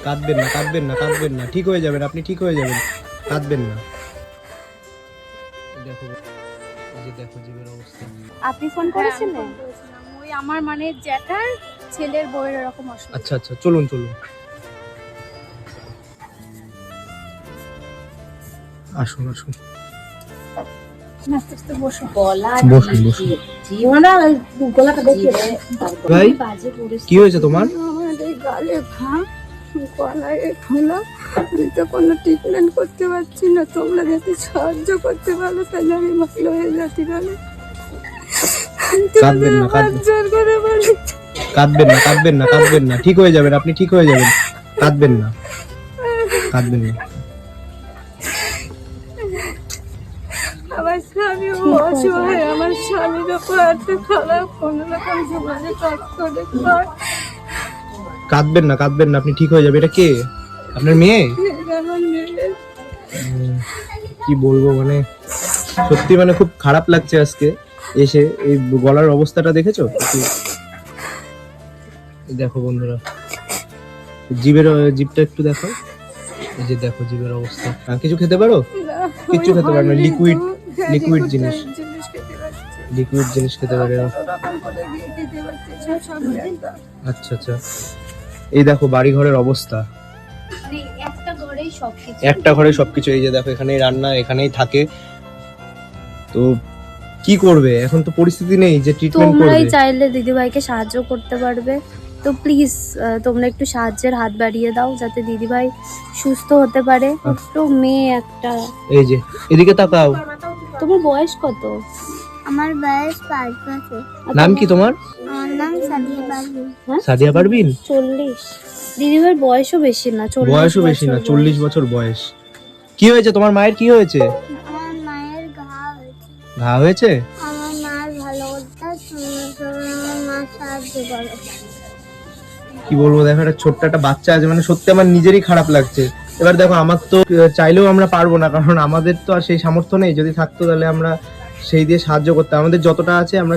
কাঁদবেন না, কাঁদবেন না, কাঁদবেন না, ঠিক হয়ে যাবেন, আপনি ঠিক হয়ে যাবেন, কাঁদবেন না। দেখো, এই যে দেখো জীবের অবস্থা। আপনি ফোন করেছিলেন? ওই আমার মানে জ্যাঠার ছেলের বউয়ের এরকম অসুবিধা। আচ্ছা আচ্ছা, চলুন চলুন, আসুন আসুন, আস্তে আস্তে বসো। বসুন বসুন। ভাই, কি হয়েছে তোমার? আমাদের গালে ঘা, গলায় ফোলা, আমি তো কোনো ট্রিটমেন্ট করতে পারছি না। তোমরা যাতে সাহায্য করতে পারো তাহলে আমি ভালো হয়ে যেতে পারি। কাঁদবেন না, কাঁদবেন জোর করে বলি, কাঁদবেন না, কাঁদবেন না, কাঁদবেন না, ঠিক হয়ে যাবেন, আপনি ঠিক হয়ে যাবেন, কাঁদবেন না, কাঁদবেন না। আমার স্বামী অসহায়, আমার স্বামীর ওপর এত খারাপ, কোনো রকম জীবনে কাজ করে খায়। কাঁদবেন না, কাঁদবেন না, আপনি ঠিক হয়ে যাবে। এটা কে? আপনার মেয়ে? আমার মেয়ে কি বলবো, মানে সত্যি মানে খুব খারাপ লাগছে আজকে এসে। এই গলার অবস্থাটা দেখেছো? এই দেখো বন্ধুরা, জিভটা একটু দেখো, এই যে দেখো জীবের অবস্থা। কিছু খেতে পারো? কিচ্ছু খেতে পারো না, লিকুইড লিকুইড জিনিস, লিকুইড জিনিস খেতে পারে না। আচ্ছা আচ্ছা, এই দেখো বাড়ি ঘরের অবস্থা, একটা ঘরে সবকিছু। এই যে দেখো, এখানেই রান্না, এখানেই থাকে। তো কি করবে এখন? তো পরিস্থিতি নেই যে ট্রিটমেন্ট করবে। তোমরাই চাইলে দিদিভাইকে সাহায্য করতে পারবে, তো প্লিজ তোমরা একটু সাহায্যের হাত বাড়িয়ে দাও যাতে দিদিভাই সুস্থ হতে পারে। ছোট্ট মেয়ে একটা। এই যে এদিকে তাকাও। তোমার বয়স কত? আমার বয়স 5 বছর। নাম কি তোমার? আমার নাম সাদিয়া পারভিন। সাদিয়া পারভিন। 40। দিদিভাইয়ের বয়সও বেশি না, 40 বয়সও বেশি না, 40 বছর বয়স। কি হয়েছে তোমার মায়ের? কি হয়েছে? আমার মায়ের ঘা হয়েছে। ঘা হয়েছে? আমার মার ভালো করতে আমার মা সাহায্য করে। কি বলবো, দেখো একটা ছোট্ট একটা বাচ্চা আছে, মানে সত্যি আমার নিজেরই খারাপ লাগছে। এবার দেখো, আমার তো চাইলেও আমরা পারবো না, কারণ আমাদের তো আর সেই সামর্থ্য নেই। যদি থাকতো তাহলে আমরা সেই দিয়ে সাহায্য করতাম। আমাদের যতটা আছে আমরা